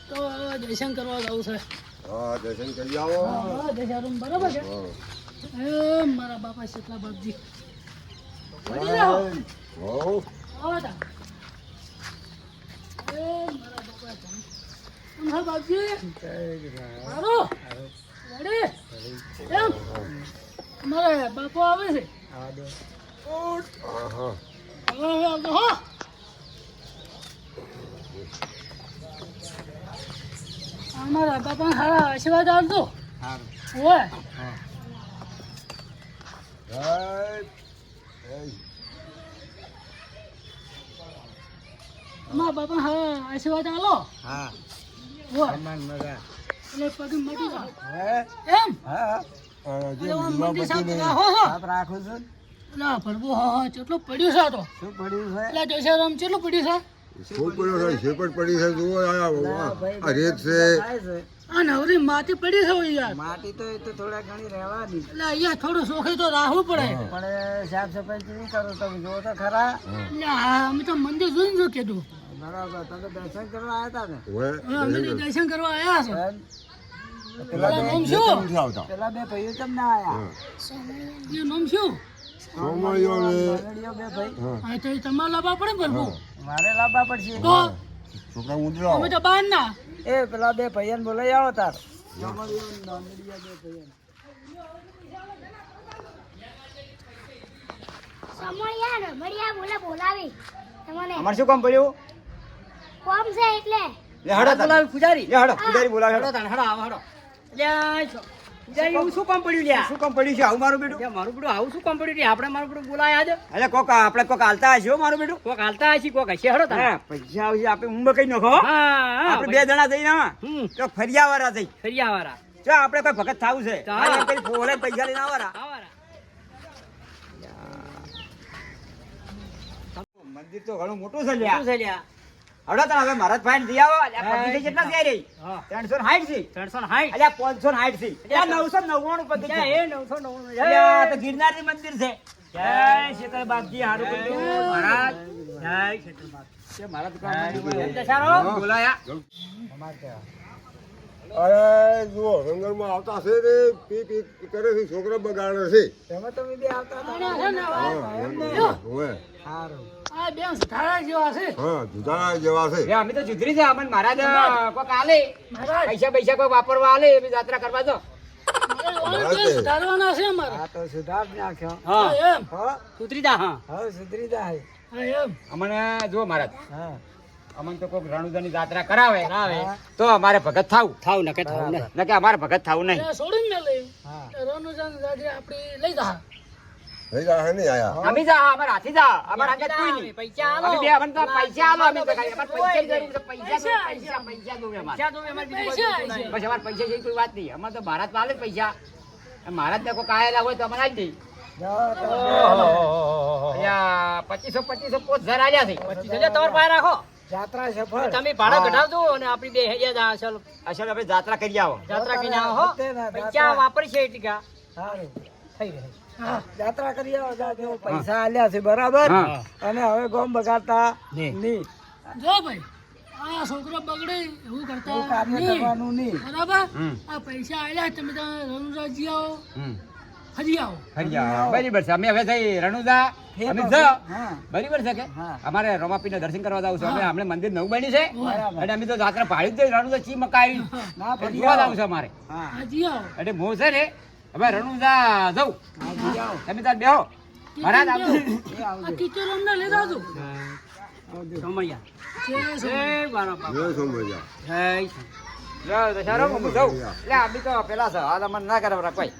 તો દર્શન કરવા જવું છે. હા દર્શન કરી આવો. હા દર્શન બરાબર છે. એ મારા બાપા શીતલા બાપજી વળી જાઓ. હો આવો તા. એ મારા બાપા તમારા બાપજી મારો વળી એમ મારા બાપો આવે છે. હા હા હો અમારા બાપા હારા આશીર્વાદ આવતો. ઓય અમારા બાપા હારા આશીર્વાદ આલો. હા ઓય મન મજા એટલે પગ મટી જાઓ હે એમ. હા એટલે આમ મંદિર સાફ રાખો છો. સાપ રાખું છું એટલે પ્રભુ હા કેટલું પડ્યું છે આ તો. શું પડ્યું છે એટલે દશેરામ કેટલું પડ્યું છે. શું પડ્યો છે? શેપટ પડી છે. જુઓ આ રેત છે. થાય છે આ નવરી માટી પડી છે હોય યાર. માટી તો એ તો થોડા ઘણી રહેવાની એટલે અહીંયા થોડું શોખી તો રાખવું પડે. પણ સાફ સફાઈ કેવી કરો તમે જો તો ખરા એટલે હા અમે તો મંદિર જોઈને જો કીધું. બરાબર તમે દર્શન કરવા આવ્યા હતા ને ઓય અમે તો દર્શન કરવા આવ્યા છે. એમ? પેલા નામ શું? નથી આવતા. પેલા બે ભાઈઓ કેમ ના આવ્યા એનું નામ શું? સોમળીઓ ને મંગળીઓ બે ભાઈ હા તો એ તમારે લાવવા પડે ને પ્રભુ. મારે લાવવા પડશે તો છોકરા ઉતરાવો. અમે તો બહાર ના. એ પેલા બે ભાઈઓને બોલાવી આવો તાર મંગળીઓ ને મંગળીઓ બે ભાઈઓને સમળિયા રમડિયા બોલાવી તમને અમારે શું કામ પડ્યું કોમ છે એટલે લે હડો બોલાવી પૂજારી લે હડો પૂજારી બોલાવે હડો તાણ હડો આવો હડો. લ્યા છો. જય એવું શું કામ પડ્યું લ્યા? શું કામ પડ્યું છે આવું મારું બેટું લ્યા મારું બધું આવું શું કામ પડ્યું લ્યા? આપણે મારું બધું બોલાયા આજે. અરે કોક આપણે કોક હાલતા હશે હો મારું બેટું કોક હાલતા હશી કોક હશે હડો તાણ. હે પૈસા આવશે આપણે ઊંઘ કઈ નાખો હો. હા આપણે બે જણા જઈને આવા હમ તો ફરિયાવાળા થઈ ફરિયાવાળા જો આપણે કોઈ ભગત થાવું છે હા. આ એમ કરી ફોલે પૈસા લઈને આવવાના આવાળા. મંદિર તો ઘણું મોટું છે લ્યા શું છે લ્યા? હડો તો હવે મહારાજ ભાઈ જઈ આવો અલ્યા પગી કેટલા થઈ રહી હા 360 છે 360. અલ્યા 560 છે અલ્યા 999 પગી લ્યા છે એ 999. અલ્યા આ તો ગિરનારનું મંદિર છે જય શીતળ બાપજી હારું કરજો મહારાજ. જય શીતળ બાપજી. કે મારા દુકાનમાં દશારો બોલાયા અરે જુઓ રંગરમાં આવતા છે ને પી પી કરે છે. છોકરા બગાડે છે. તમે તો બે આવતા હતા છે ને હા ઓય સારું આ બેન ધારા જેવા છે. હા જુદા જેવા છે. એ અમે તો જુદરી છે અમને મહારાજ કોક આલે મહારાજ પૈસા કોઈ વાપરવા આલે એ બી જાત્રા કરવા દો બેન ધારવાના છે અમારે. આ તો સુધાર નાખ્યો હા એમ હા સુધરી જા. હા હવે સુધરી જાય હા એમ અમને જો મહારાજ હા અમને તો કોઈક રણુદાની જાત્રા કરાવે કરાવે. તો અમારે ભગત થાવું થાવ નકે થાવ ને. ન કે અમારે ભગત થાવું નહીં ત્યાં છોડીને મેં લઈ હા રનુજન દાદી આપણી લઈ જા. નહીં જા નહીં આયા. અમે જા અમારે હાથી જા અમારે આગળ કોઈ નહીં પૈસા આલો. અમે બે અમને તો પૈસા આલો અમે તો ખાલી અમારે પૈસાની જરૂર છે પૈસા જોઈએ અમારે પૈસા તો એમાં બીજું કોઈ જોતું નહીં. બસ અમારે પૈસા જેવી કોઈ વાત નહીં અમારે તો મહારાજ પાલે જ પૈસા મહારાજ ને કોઈ આયેલા હોય તો અમને આપી દઈ 2500 પોત હજાર આલ્યા છે 25,000 તમારે પાસે રાખો. જાત્રા સફળ તમે ભાડા કઢાવજો અને આપણી બે હૈયા અસલ અસલ આપણે જાત્રા કરી આવો જાત્રા કરીને આવો હો. પૈસા વાપરશે એટલા થઈ રહે. હા જાત્રા કરી આવો જો પૈસા આલ્યા છે બરાબર હા. અને હવે ગોમ બગાડતા નહીં. નહીં જો ભાઈ આ છોકરો બગડે એવું એવું કરતા કાર્ય નહીં. કરવાનું નહીં બરાબર હમ. આ પૈસા આલ્યા તમે રનુરાજી આવો ફરી આવો. બરાબર છે અમે હવે જઈ રણુદા અમે જ હા બરાબર છે કે હા. અમારે રોમાપીને દર્શન કરવા જાવ છું અમે હા. હમણાં મંદિર નવું બન્યું છે બરાબર. અને અમે તો જાત્રા પાડી જ જઈ રણુદા ચી મકાઈ ના જોવા જાવ છે અમારે હાજી આવો. એટલે હું છે ને હવે રણુદા જઉં તમે તાર બેહો મહારાજ આવજો આ કિચન અમને લઈ જાજો. કમળિયા. જય બાપા. જય સોમૈયા. જય દશારો હું જઉં એટલે અમે તો પેલા છે હાલ અમને ના કરે કોઈ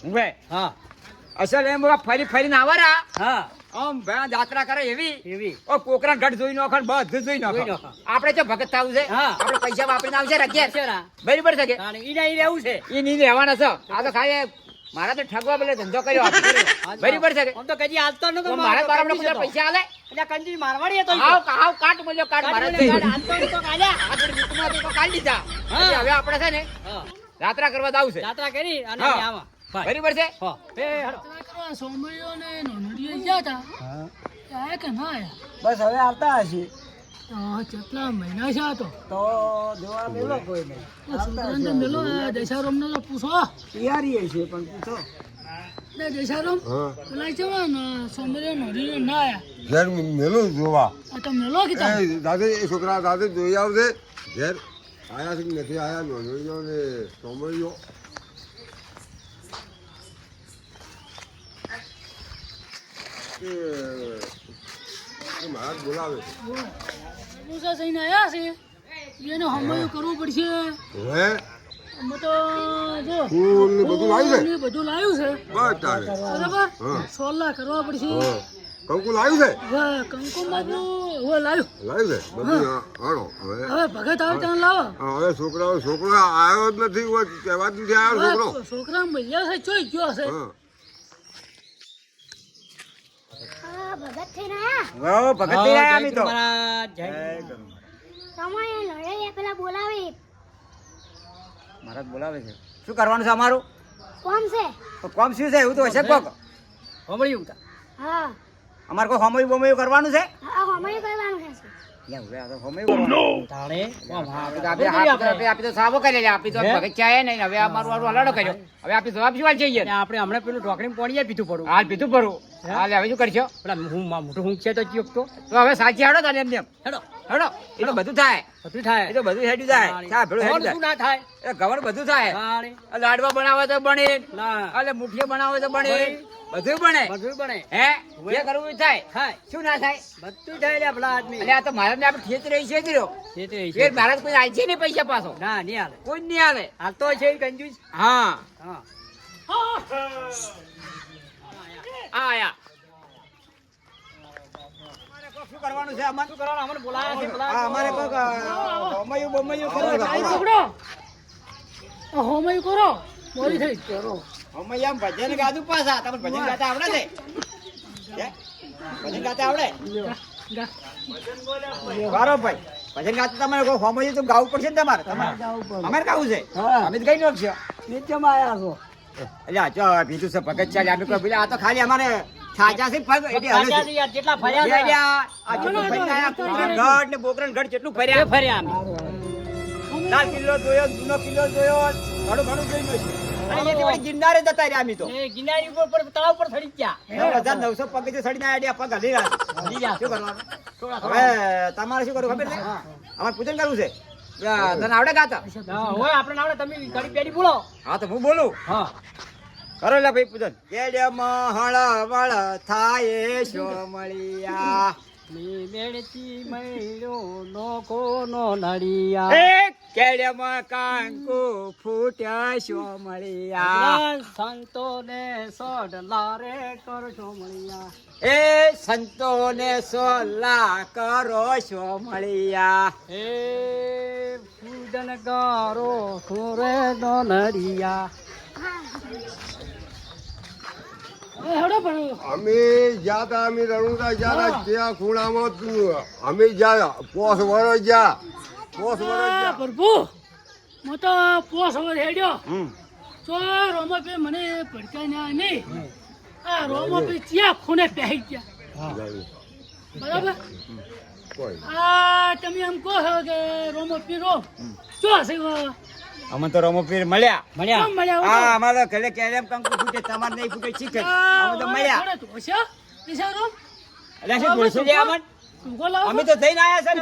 હું હા અસલ એમ ફરી ફરીને આવરા હા આમ ભયા જાત્રા કરે એવી એવી ઓ કોકરા ઘટ જોઈ નાખો ને બધું જોઈ નાખો જોઈ નાખો. આપણે જો ભગત થાવું છે હા. આપણે પૈસા વાપરીને આવશે રખીએ શેરા. બરાબર છે કે તાણે ઈ રહેવું છે. એ નહીં રહેવાના છે આ તો ખાલી મારા તો ઠગવા પેલે ધંધો કર્યો બરાબર છે કે આમ તો કદી હાલતો નતો. તો મારા બારામાં બધા પૈસા આલે એટલે કંજી મારવાડી હતો ઈ તો. હાવ કાટ મળ્યો કાટ મારા કાઢ હાલતો નતો કાલ્યા. આપણે રીતમાં તો કાઢી દીધા હા. એટલે હવે આપણે છે ને હા. જાત્રા કરવા જાવું છે જાત્રા કરી અને હા. અહીં આવા. ભાઈ. બરાબર છે હા. એ હાલો. સોમૈયો ને નોનડીએ ગયા હતા. આયા કે ના આયા? બસ હવે આવતા હશે કેટલા મહિના છે આ તો તો જોવા મેલો કોઈને છોકરાને તો મેલો જયસારામને તો પૂછો તૈયારી છે પણ પૂછો જયસારામ હા પેલા છે ને સોમવારે નોંધી ના આયા ઘેર મેલું જોવા આ તો મેલો કીધા એ દાદા એ છોકરા દાદા જોઈ આવશે ઘેર આયા છે કે નથી આયા નોંધણીઓ ને સોમરીઓ એ મહારાજ બોલાવે પૂછા થઈને આયા છે એને હમણાં કરવું પડશે હે અમે તો જો ફૂલ ને બધું લાવ્યું છે ને બધું લાવ્યું છે બસ તારે બરાબર હા. સોલા કરવા પડશે હા. કંકુ લાવ્યું છે હવે કંકુમ બાજુ હવે લાવ્યું લાવ્યું છે બધું હાલો હવે હવે ભગત આવે ત્યાં લાવો હવે છોકરો આવ્યો જ નથી હોય કહેવા જ નથી આવ્યો છોકરો હવે છોકરા મળ્યા છે ચોઈ ગયો છે હા ભગત થઈને આયા વાહ, ભગત થઈ રહ્યા અમે તો. સમય લડે પેલા બોલાવે મહારાજ બોલાવે છે. શું કરવાનું છે અમારું? કોમ છે તો કોમ શું છે એવું તો હશે કોક. હા અમારે કોઈ હોમયું બોમયું કરવાનું છે? હા હમણાં કરવાનું છે યા, હવે આ તો હોમયું કરવાનું. આપી તો સાબો કરી લે, આપી તો ભગત ચાહે નહીં. હવે અમારું વાળું હલાડો કર્યો. હવે આપી જવાબ શું છે? આપણે હમણાં પેલું ઢોકળી પોણીએ પીધું પડું હાલ પીધું ભરું. હાલ હવે શું કરશો? પેલા હું મોટું હું છે તો ચિયોક તો તો હવે સાચી હાડો તાને એમને એમ. હેડો હાડો. એ તો બધું થાય. બધું થાય એ તો બધું હેડ્યું થાય. ચા ભેળું હેડ્યું શું થાય. ના થાય એ ગવણ બધું થાય. તાણે આ લાડવા બનાવે તો બને, ના એટલે મુઠીઓ બનાવે તો બને, બધું બને. બધું બને હે જે કરવું એ થાય. થાય શું ના થાય? બધું થાય લે આપણા આદમી એટલે આ તો મારા ને આપણે ખેત રહી છે જ રહ્યો. જે તે એ મહારાજ કોઈ આલ છે નહીં પૈસા પાછો, ના નહીં હાલે કોઈ જ નહીં આલે. હાલ તો છે ઈ કંજૂસ હા હા આ આયા. શું કરવાનું છે અમારે? શું કરવાનું અમને બોલાયા છે હા, અમારે કોક હોમયું બોમયું કરવું છે. આ પકડો આ હોમય કરો મોરી થઈ કરો હોમયું આમ ભજન ગાધું પાછા. તમને ભજન ગાતા આવડે છે? હે? ભજન ગાતા આવડે? ગા બરો ભાઈ, ભજન ગાતા તમારે કોઈ હોમયું તો ગાવું પડશે ને તમારે. અમારે ગાવું છે? અમે તો ગઈ નાખશો. નીચેમાં આયા છો એટલે આ જો બીજું છે ભગત ચાલે. અમે કોઈ પેલા આ તો ખાલી અમારે છાજા છે પગ એટલે હલે છે. યાર જેટલા ફર્યા બે છે લ્યા, આ જેટલું ફરીને આયા, ગઢ ને બોકરણ ગઢ જેટલું ફર્યા. ફર્યા અમે લાલ કિલ્લો જોયો, જૂનો કિલ્લો જોયો, ઘણું ઘણું જોયું છે. અને અહીંયાથી વળી ગિરનારે જતા રહ્યા અમે તો. એ ગિનારી ઉપર તળાવ પર ચડી ગયા 9,900 પગથી ચડીને આયા, પગ હલી રહ્યા. શું કરવાનું? હવે તમારે શું કરવું ખબર છે? અમારે પૂજન કરવું છે. તને આવડે ગાતા? હોય આપણે આવડે તમે ઘડી પેડી બોલો હા તો હું બોલું. હા કરો લે ભાઈ પૂજન. કેડ્યામાં હળવળ થાય સોમળિયા, મેળથી મળ્યો નોખો નો નડિયા એ કેડ્યામાં કાંકુ ફૂટ્યા સોમળિયા, સંતો ને સોડલા રે કરશો મળ્યા એ સંતોને સોલા કરો સોમળિયા. એ પૂજન કરો સુરે નો નડિયા હવે હેડો પણ અમે જ્યાં તા અમે રણુતા જ્યાં ત્યાં ખૂણામાં અમે જ્યાં પોસ વરો જ્યાં પોસ વરો આ જ્યાં પ્રભુ હું તો પોસ over હેડ્યો હમ. તો રોમાપે મને ભડકાઈ નહીં આ રોમાપે ત્યાં ખૂણે પહેરી ગયા બરાબર કોઈ આ તમે એમ કહો છો કે રોમાપી રો શું હશે અમે તો રમોપીર મળ્યા. મળ્યા કેમ મળ્યા હા, અમારે તો ઘરે કેડ્યામ કંકુ ફૂટે, તમારે નહીં ફૂટે શીખે. અમે તો મળ્યા. એટલે એટલે શું બોલશું લે અમન? અમે તો જઈને આયા છે ને.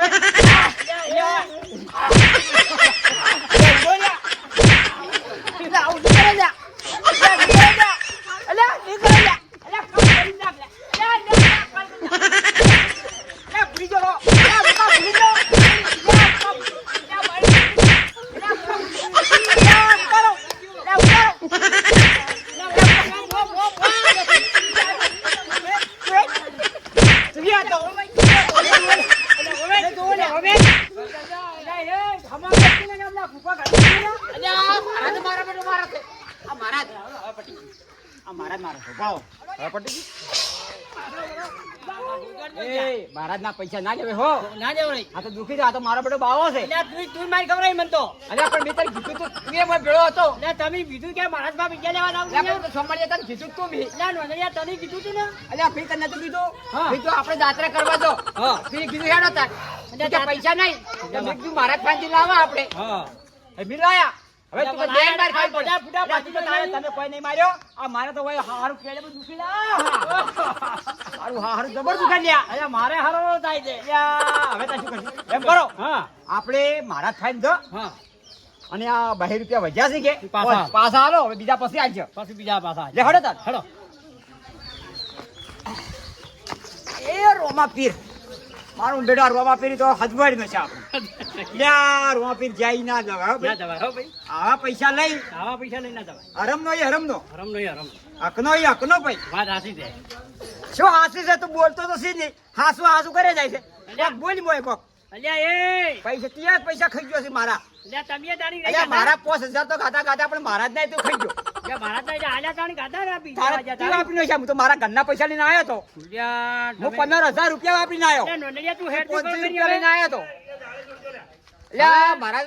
મહારાજ ના પૈસા ના લેવે હો. ના દેવરાઈ આ તો દુખી છે. આ તો મારો બેટો બાવો છે. એટલે તું મારી ખવરાઈ મન તો અલ્યા પણ મેં તને કીધું તું, તું એ મને ભેળો હતો. એટલે તમે કીધું કે મહારાજ માં બીજા લેવા લાવું અલ્યા પણ સોમવારે તને કીધું જ તું મેં. એટલે નોંધણિયા તને કીધું તું ને અલ્યા ફી તને નતું કીધું? હા. ફી તો આપણે જાત્રા કરવા દો. હા. ફી કીધું હેડો તાર. તું કે પૈસા નહીં તો મેં કીધું મારા જ ફાંસી લાવવા આપણે હા એ મિલાયા હવે તું બધા બેન બાર ખાઈ બધા ફૂટા પાછી તો નહીં. તમે કોઈ નહીં માર્યો આ મારે તો ભાઈ હારું કેડે બધું દુખી હારું જબર દુખાઈ લ્યા અલ્યા મારે હારો થાય છે લ્યા, હવે તો શું કરશું એમ કરો હા આપણે મારા જ ખાઈને દો હા અને આ 2 રૂપિયા વધ્યા છે કે પાછા. પાછા હાલો હવે બીજા પછી આવજો પાછું બીજા પાછા લે હડો તાર હેડો એ રોમા પીર મારું બેટા રોમા પીર તો હજવાડી નો છે આપણે લ્યા રોમા પીર જાય ના જવા ના જવાય હો ભાઈ આવા પૈસા લઈ આવા પૈસા લઈને ના જવાય હરમનો એ હરમનો હરમ નહીં હરમ હકનો એ હકનો ભાઈ વાત હાસી છે શું હાસી છે તું બોલતો તો સી નહીં હાસુ હાસુ કરે જાય છે એક બોલી મોય કોક અલ્યા એ પૈસા ત્યાં પૈસા ખાઈ ગયો છે મારા અલ્યા તમે તારી અલ્યા મારા 5000 તો ગાતા ગાતા પણ મારા જ નહીં તું ખાઈ ગયો અલ્યા મારા તો આલ્યા તાણી ગાતા ને આપી તારા તું વાપરીને છે હું તો મારા ઘરના પૈસા લઈને આવ્યો તો અલ્યા હું 15000 રૂપિયા વાપરીને આવ્યો અલ્યા નોંધણિયા તું હેડ 500 રૂપિયા લઈને આવ્યો તો અલ્યા મારા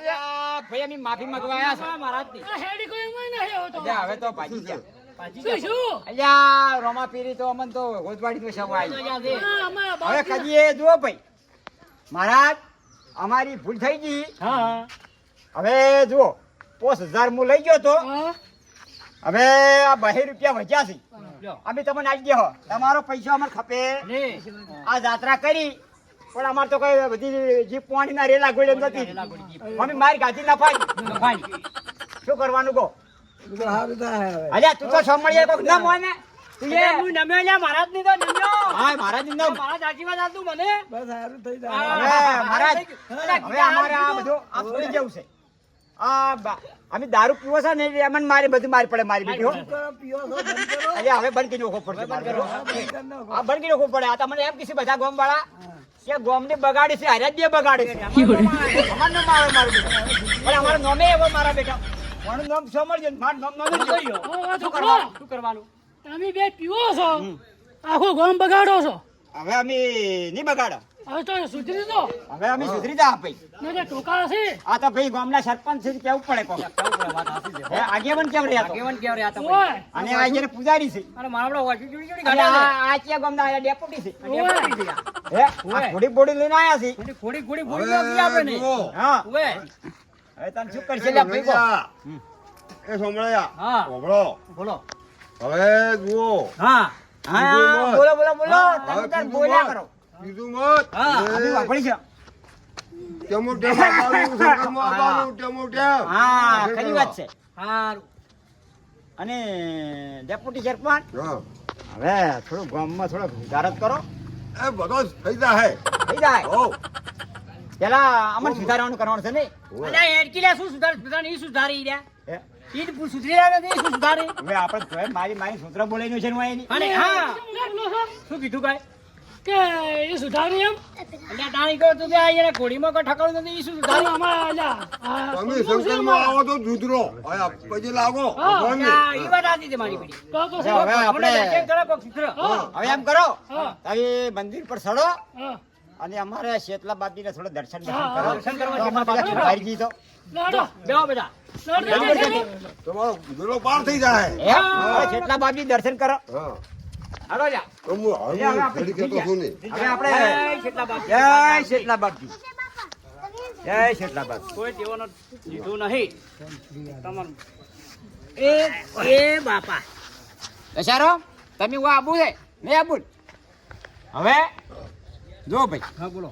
ભાઈ અમે માફી માંગવા આવ્યા છે મારા જ નહીં આ હેડી કોઈ એમાં નહીં આવ્યો તો. અલ્યા હવે તો ભાજી ગયા પાછી શું શું? અલ્યા રોમા પીરી તો અમન તો ગોદવાડી નો સવાય જા હા, અમારા હવે બાપ કદીએ જુઓ ભાઈ મહારાજ અમારી ભૂલ થઈ ગઈ હા હવે જુઓ 5000 હું લઈ ગયો તો હા, હવે આ 2 રૂપિયા વધ્યા છે લ્યો અમે તમને આવી ગયો તમારો પૈસો અમારે ખપે લે આ જાત્રા કરી પણ અમારે તો કઈ બધી જે પાણીના રેલા ગોળે નથી અમે મારી ગાડી ના પાડી નફાઈ શું કરવાનું કહો અલ્યા તું તો સાંભળીએ કોક ના મોને તું એ હું નમ્યો અલ્યા મારા જ નહીં તો નમ્યો હા મહારાજ નું નામ મારા જ આશીર્વાદ આપતું મને હવે મહારાજ હવે અમારે આ બધું આ છોડી જવું છે અમે દારૂ પીવો છે ને એટલે અમને મારી બધું મારી પડે મારી બેટી હો અલ્યા હવે બંધ કરી નાખવો પડશે આ બંધ કરી નાખવું પડે આ તમને એમ કીધું બધા ગોમ વાળા કે ગોમ ને બગાડી છે હારે જ બગાડે છે અમારું નામ આવે મારું બેટા પણ અમારો નામે એવો મારા બેટા મારું નામ સમજજો મારું નામ નોંધી જોયો. હા, શું તો કરવાનું ખરો. શું કરવાનું તમે બે પીવો છો આખું ગામ બગાડો છો હવે અમે નહીં બગાડો હવે તો સુધરી દો હવે અમે સુધરી જા ભાઈ ને કે ટોકા છે આ તો ભાઈ ગામના સરપંચ છે કેવું પડે કોક હે આગેવાન કેમ રહ્યા તો કેવન કેવ રે આ તો ઓય અને આ જેને પૂજારી છે અરે મારા આપડે વાંચી જોડી જોડી અને ગાડા આ ક્યાં ગામના આયા ડેપ્યુટી છે ઓય હે આ ઘોડી બોડી લઈને આયા છે છે ઘોડી ઘોડી ઘોડી આપી આપણે ને જુઓ, હા ઓવે હવે તને શું કરશે લે ભાઈ કો એ સંભળાયા હા. સાંભળો. બોલો હવે જુઓ હા હા બોલો બોલો બોલો તમે તાર બોલ્યા કરો કીધું મત હા, અમે વાપરી છે ટેમો ટેમ આવવાનું, સંગમમાં આવવાનું, ટેમો ટેમ. હા ખરી વાત છે હારું અને ડેપ્યુટી સરપંચ હા. હવે થોડું ગામમાં થોડો સુધારત કરો એ બધો જ થઈ જાય થઈ જાય હો. પેલા અમને સુધારવાનું કરવાનું છે ને અલ્યા હેડકી લે શું સુધાર ઈ સુધારી રહ્યા હે? ઈ તો સુધરી રહ્યા નથી શું સુધારી હવે આપણે તો મારી મારી સૂત્ર બોલાઈને છે ને હું એની અને હા શું લાગલો છો શું કીધું કાય કે એ સુધારી એમ અલ્યા તાણી કહો તું કે આ યાર ઘોડીમાં કોઈ ઠકાણું નથી ઈ શું સુધારી તારે અમારા અલ્યા, આ તમે શું છે સંકટમાં અમારા? આવો તો જુદરો આયા પછી લાગો હા. ભગવાનને. અલ્યા, ઈ વાત આતી છે મારી પીડી તો છે. હવે આપણે દર્શન કરો કોક ચિત્ર હા, હવે એમ કરો હા. તમે મંદિર પર ચડો હા. અને અમારે શેતલા બાપજીને થોડો દર્શન હા, કરો દર્શન કરવા તો અમારે શેતલા બધા છુપાઈ ગઈ તો લાડો. બેહો બધા લાડો જશે ને? તમારો જુદરો પાર થઈ જાય એમ હવે શેતલા બાપજી દર્શન કરો હા હાલો જા તો હું હવે ઘડી કહેતો છું નહીં. હવે આપણે જય કેટલા બાપ જય શેતલા બાપજી જય શેતલા બાપજી કોઈ દેવાનો લીધું નહીં તમારું એ બાપા દશારો તમે હું આબુ છે નહીં આબુ હવે જો ભાઈ હા બોલો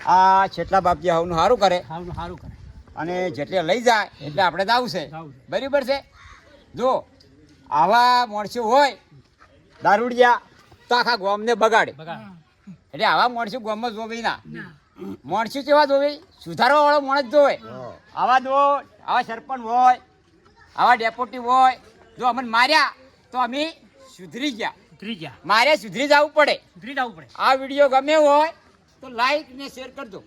આ શેતલા બાપજી હવનું સારું કરે સારું સારું કરે અને જેટલે લઈ જાય એટલે આપણે જાવું છે જાવું છે. બરાબર છે જો આવા માણસો હોય દારૂડિયા તો આખા ગામને બગાડે બગાડ એટલે આવા માણસો ગામમાં જોવે ના માણસો કેવા જોવે સુધારવા વાળો માણસ જોવે હા. આવા દો આવા સરપંચ હોય આવા ડેપ્યુટી હોય જો અમને માર્યા તો અમે સુધરી ગયા ઉતરી ગયા મારે સુધરી જવું પડે ઉતરી જવું પડે આ વિડીયો ગમે હોય તો લાઈક ને શેર કરજો